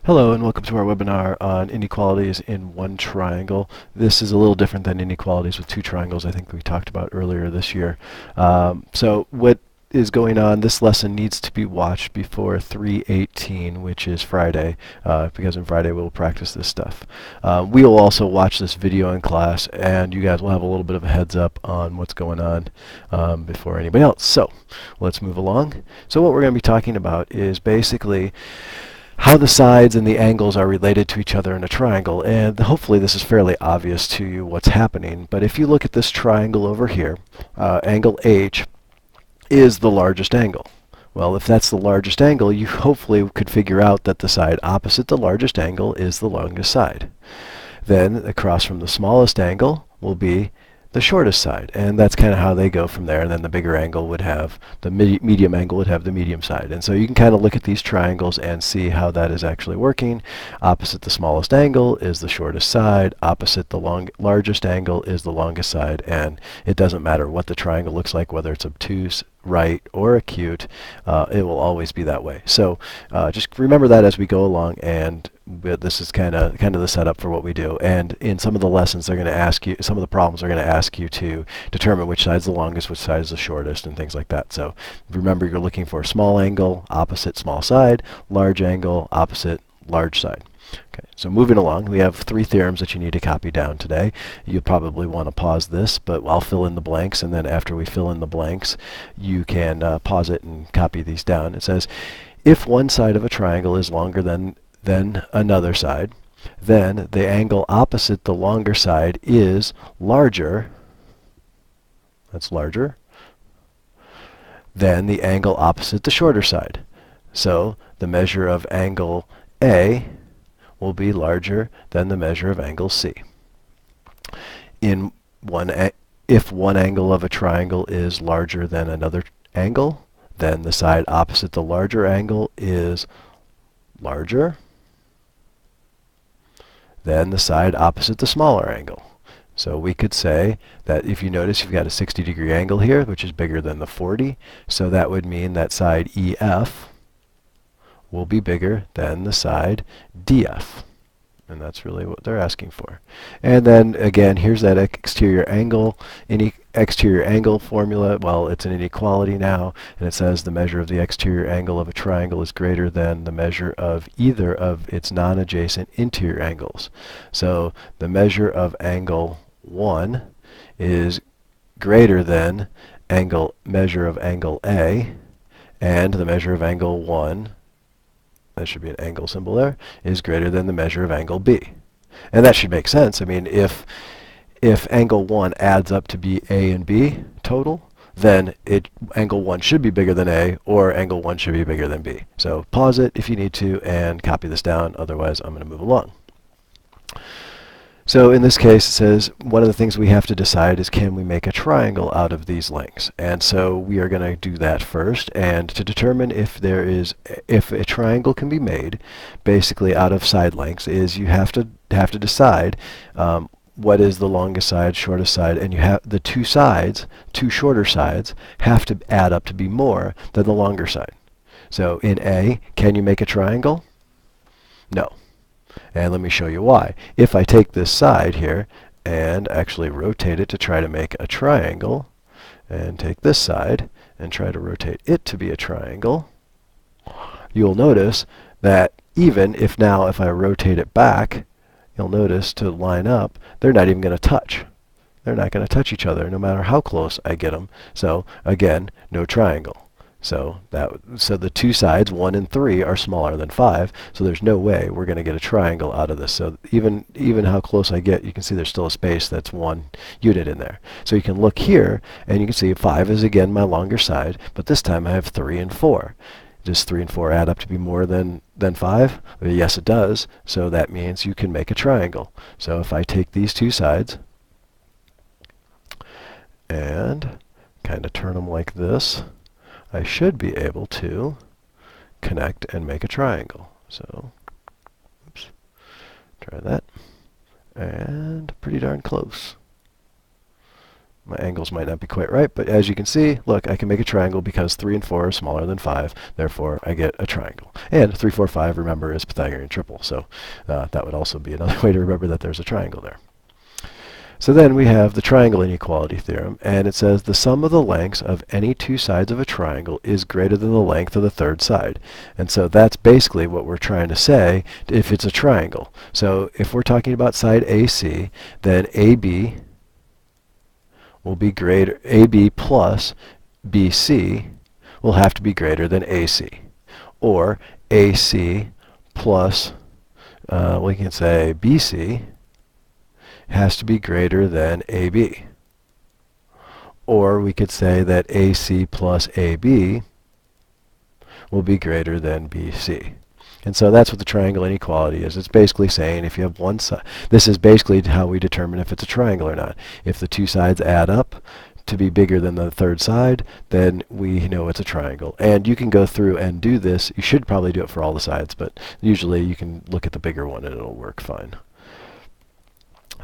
Hello and welcome to our webinar on inequalities in one triangle. This is a little different than inequalities with two triangles I think we talked about earlier this year. So what is going on, this lesson needs to be watched before 3:18, which is Friday, because on Friday we'll practice this stuff. We will also watch this video in class, and you guys will have a little bit of a heads up on what's going on before anybody else. So let's move along. So what we're going to be talking about is basically how the sides and the angles are related to each other in a triangle, and hopefully this is fairly obvious to you what's happening. But if you look at this triangle over here, angle H is the largest angle. Well, if that's the largest angle, you hopefully could figure out that the side opposite the largest angle is the longest side. Then across from the smallest angle will be the shortest side, and that's kind of how they go from there. And then the bigger angle would have the medium angle would have the medium side. And so you can kind of look at these triangles and see how that is actually working. Opposite the smallest angle is the shortest side. Opposite the largest angle is the longest side. And it doesn't matter what the triangle looks like, whether it's obtuse, right, or acute, it will always be that way. So just remember that as we go along, and this is kind of the setup for what we do. And in some of the lessons, they're going to ask you, some of the problems are going to ask you to determine which side is the longest, which side is the shortest, and things like that. So remember, you're looking for small angle, opposite small side, large angle, opposite large side. Okay, so moving along, we have three theorems that you need to copy down today. You'll probably want to pause this, but I'll fill in the blanks, and then after we fill in the blanks, you can pause it and copy these down. It says, if one side of a triangle is longer than another side, then the angle opposite the longer side is larger, that's larger, than the angle opposite the shorter side. So the measure of angle A will be larger than the measure of angle C. If one angle of a triangle is larger than another angle, then the side opposite the larger angle is larger than the side opposite the smaller angle. So we could say that if you notice, you've got a 60-degree angle here, which is bigger than the 40. So that would mean that side EF will be bigger than the side DF. And that's really what they're asking for. And then again, here's that exterior angle. Any exterior angle formula, well, it's an inequality now, and it says the measure of the exterior angle of a triangle is greater than the measure of either of its non-adjacent interior angles. So the measure of angle 1 is greater than measure of angle A, and the measure of angle 1, that should be an angle symbol there, is greater than the measure of angle B. And that should make sense. I mean, if angle 1 adds up to be A and B total, then angle 1 should be bigger than A, or angle 1 should be bigger than B. So pause it if you need to and copy this down. Otherwise, I'm going to move along. So in this case, it says one of the things we have to decide is, can we make a triangle out of these lengths? And so we are going to do that first. And to determine if a triangle can be made, basically out of side lengths, is you have to decide what is the longest side, shortest side, and you have the two shorter sides have to add up to be more than the longer side. So in A, can you make a triangle? No. And let me show you why. If I take this side here and actually rotate it to try to make a triangle, and take this side and try to rotate it to be a triangle, you'll notice that even if I rotate it back, you'll notice to line up, they're not even going to touch. They're not going to touch each other no matter how close I get them. So again, no triangle. So the two sides, 1 and 3, are smaller than 5, so there's no way we're going to get a triangle out of this. So even how close I get, you can see there's still a space that's 1 unit in there. So you can look here, and you can see 5 is again my longer side, but this time I have 3 and 4. Does 3 and 4 add up to be more than 5? Well, yes, it does. So that means you can make a triangle. So if I take these two sides and kind of turn them like this, I should be able to connect and make a triangle. So, oops, try that. And pretty darn close. My angles might not be quite right, but as you can see, look, I can make a triangle because 3 and 4 are smaller than 5. Therefore, I get a triangle. And 3, 4, 5, remember, is Pythagorean triple. So that would also be another way to remember that there's a triangle there. So then we have the triangle inequality theorem, and it says the sum of the lengths of any two sides of a triangle is greater than the length of the third side. And so that's basically what we're trying to say if it's a triangle. So if we're talking about side AC, then AB will be greater, AB plus BC will have to be greater than AC. Or AC plus, we can say BC has to be greater than AB. Or we could say that AC plus AB will be greater than BC. And so that's what the triangle inequality is. It's basically saying if you have one side, this is basically how we determine if it's a triangle or not. If the two sides add up to be bigger than the third side, then we know it's a triangle. And you can go through and do this. You should probably do it for all the sides, but usually you can look at the bigger one and it'll work fine.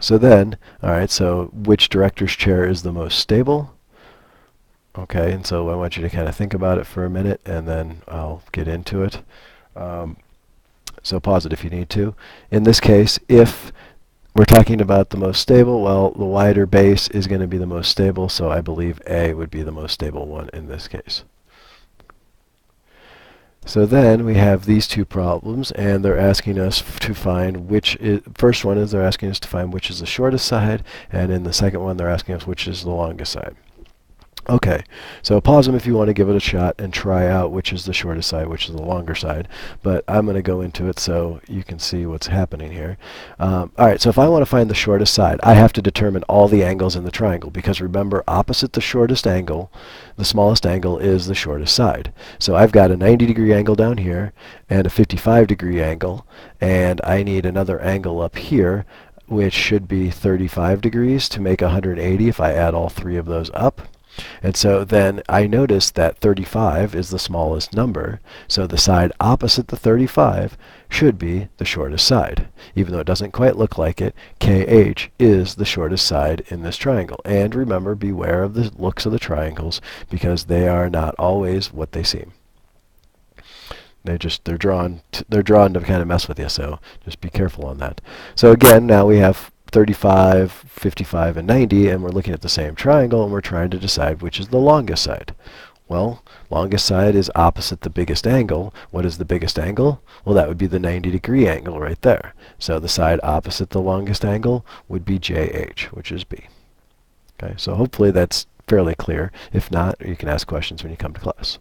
So then, all right, so which director's chair is the most stable? Okay, and so I want you to kind of think about it for a minute, and then I'll get into it. So pause it if you need to. In this case, if we're talking about the most stable, well, the wider base is going to be the most stable, so I believe A would be the most stable one in this case. So then we have these two problems, and they're asking us to find which is, first one is they're asking us to find which is the shortest side, and in the second one they're asking us which is the longest side. Okay, so pause them if you want to give it a shot and try out which is the shortest side, which is the longer side. But I'm going to go into it so you can see what's happening here. Alright, so if I want to find the shortest side, I have to determine all the angles in the triangle, because remember, opposite the shortest angle, the smallest angle is the shortest side. So I've got a 90-degree angle down here and a 55-degree angle, and I need another angle up here, which should be 35 degrees to make 180 if I add all three of those up. And so then I notice that 35 is the smallest number, so the side opposite the 35 should be the shortest side. Even though it doesn't quite look like it, KH is the shortest side in this triangle. And remember, beware of the looks of the triangles, because they are not always what they seem. They're drawn to kind of mess with you, so just be careful on that. So again, now we have 35, 55, and 90, and we're looking at the same triangle, and we're trying to decide which is the longest side. Well, longest side is opposite the biggest angle. What is the biggest angle? Well, that would be the 90-degree angle right there. So the side opposite the longest angle would be JH, which is B. Okay, so hopefully that's fairly clear. If not, you can ask questions when you come to class.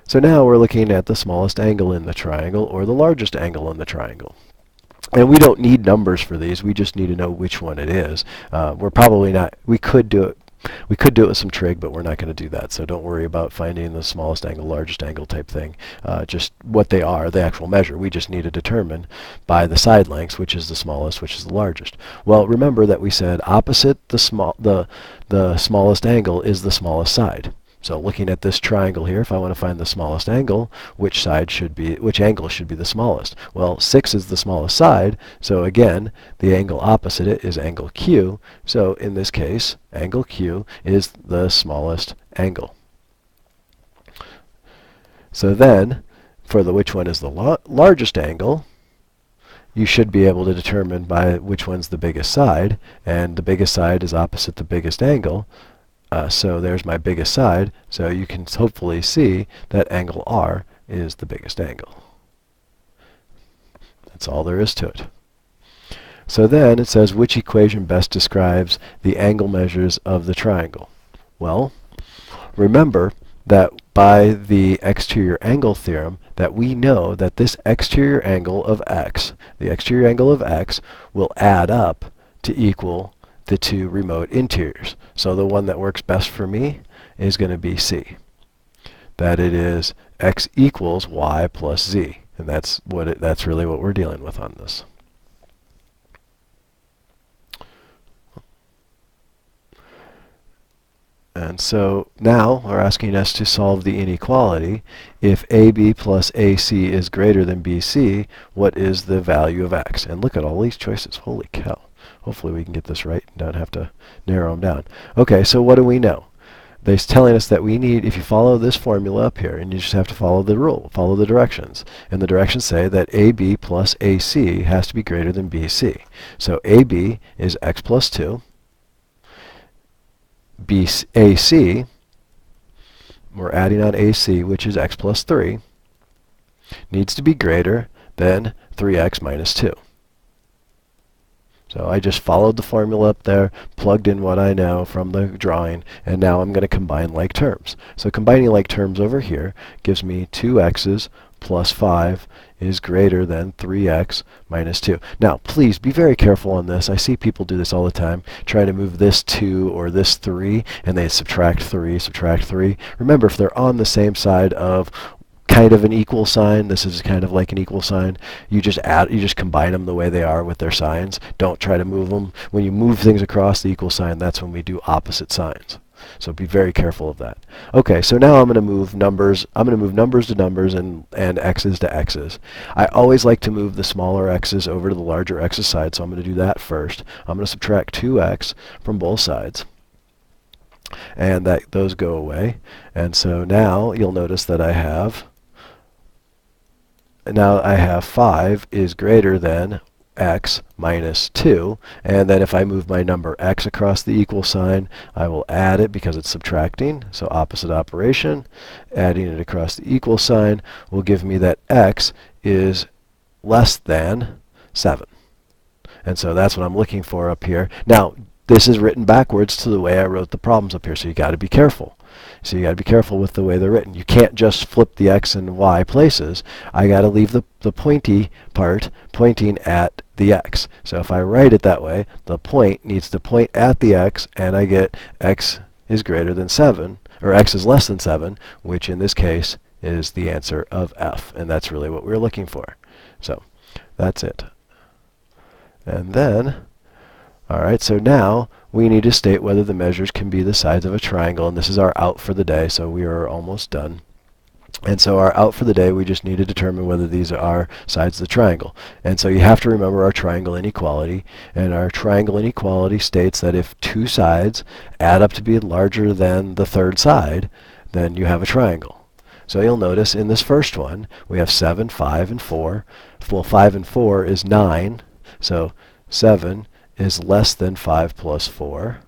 So now we're looking at the smallest angle in the triangle, or the largest angle in the triangle. And we don't need numbers for these. We just need to know which one it is. We're probably not. We could do it with some trig, but we're not going to do that. So don't worry about finding the smallest angle, largest angle type thing. Just what they are, the actual measure. We just need to determine by the side lengths which is the smallest, which is the largest. Well, remember that we said opposite the smallest angle is the smallest side. So looking at this triangle here, if I want to find the smallest angle, which angle should be the smallest? Well, 6 is the smallest side, so again, the angle opposite it is angle Q. So in this case, angle Q is the smallest angle. So then, for which one is the largest angle, you should be able to determine by which one's the biggest side, and the biggest side is opposite the biggest angle. So there's my biggest side, so you can hopefully see that angle R is the biggest angle. That's all there is to it. So then it says, which equation best describes the angle measures of the triangle? Well, remember that by the exterior angle theorem, that we know that this exterior angle of x, the exterior angle of x, will add up to equal the two remote interiors. So the one that works best for me is going to be C. That it is x equals y plus z. And that's really what we're dealing with on this. And so now we're asking us to solve the inequality. If AB plus AC is greater than BC, what is the value of x? And look at all these choices. Holy cow. Hopefully we can get this right and don't have to narrow them down. Okay, so what do we know? They're telling us that we need, if you follow this formula up here, and you just have to follow the rule, follow the directions. And the directions say that AB plus AC has to be greater than BC. So AB is x plus 2. AC, we're adding on AC, which is x plus 3, needs to be greater than 3x minus 2. So I just followed the formula up there, plugged in what I know from the drawing, and now I'm going to combine like terms. So combining like terms over here gives me 2x's plus 5 is greater than 3x minus 2. Now, please be very careful on this. I see people do this all the time, try to move this 2 or this 3, and they subtract 3, subtract 3. Remember, if they're on the same side of kind of an equal sign, this is kind of like an equal sign, you just combine them the way they are with their signs. Don't try to move them. When you move things across the equal sign, that's when we do opposite signs. So be very careful of that. Okay, so now I'm going to move numbers. I'm going to move numbers to numbers and x's to x's. I always like to move the smaller x's over to the larger x's side, so I'm going to do that first. I'm going to subtract 2x from both sides, and those go away. And so now you'll notice that I have 5 is greater than x minus 2, and then if I move my number x across the equal sign, I will add it because it's subtracting, so opposite operation. Adding it across the equal sign will give me that x is less than 7. And so that's what I'm looking for up here. Now, this is written backwards to the way I wrote the problems up here, so you got to be careful. So you got to be careful with the way they're written. You can't just flip the x and y places. I got to leave the pointy part pointing at the x. So if I write it that way, the point needs to point at the x, and I get x is greater than 7, or x is less than 7, which in this case is the answer of F. And that's really what we're looking for. So that's it. And then, all right, so now we need to state whether the measures can be the sides of a triangle, and this is our out for the day, so we are almost done. And so our out for the day, we just need to determine whether these are sides of the triangle. And so you have to remember our triangle inequality, and our triangle inequality states that if two sides add up to be larger than the third side, then you have a triangle. So you'll notice in this first one, we have 7, 5, and 4. Well, 5 and 4 is 9, so 7 is less than 5 plus 4.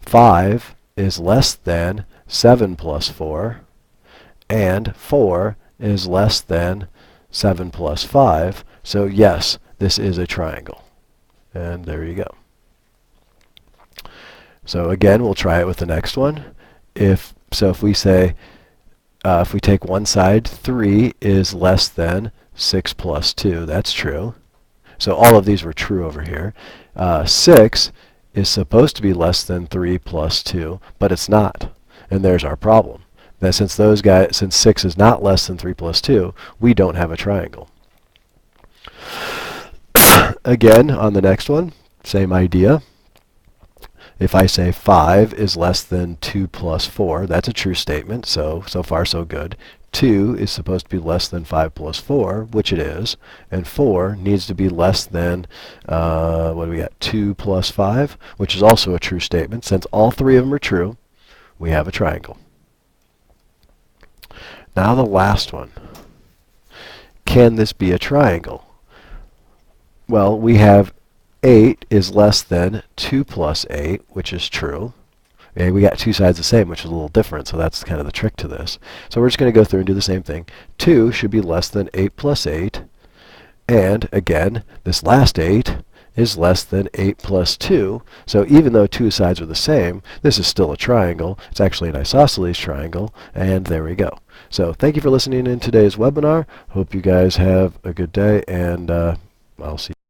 5 is less than 7 plus 4. And 4 is less than 7 plus 5. So yes, this is a triangle. And there you go. So again, we'll try it with the next one. If we say, if we take one side, 3 is less than 6 plus 2. That's true. So all of these were true over here. 6 is supposed to be less than 3 plus 2, but it's not. And there's our problem. That since 6 is not less than 3 plus 2, we don't have a triangle. Again, on the next one, same idea. If I say 5 is less than 2 plus 4, that's a true statement, so far so good. 2 is supposed to be less than 5 plus 4, which it is, and 4 needs to be less than, what do we got, 2 plus 5, which is also a true statement. Since all three of them are true, we have a triangle. Now the last one. Can this be a triangle? Well, we have 8 is less than 2 plus 8, which is true. And we got two sides the same, which is a little different, so that's kind of the trick to this. So we're just going to go through and do the same thing. 2 should be less than 8 plus 8. And again, this last 8 is less than 8 plus 2. So even though two sides are the same, this is still a triangle. It's actually an isosceles triangle, and there we go. So thank you for listening in today's webinar. Hope you guys have a good day, and I'll see you.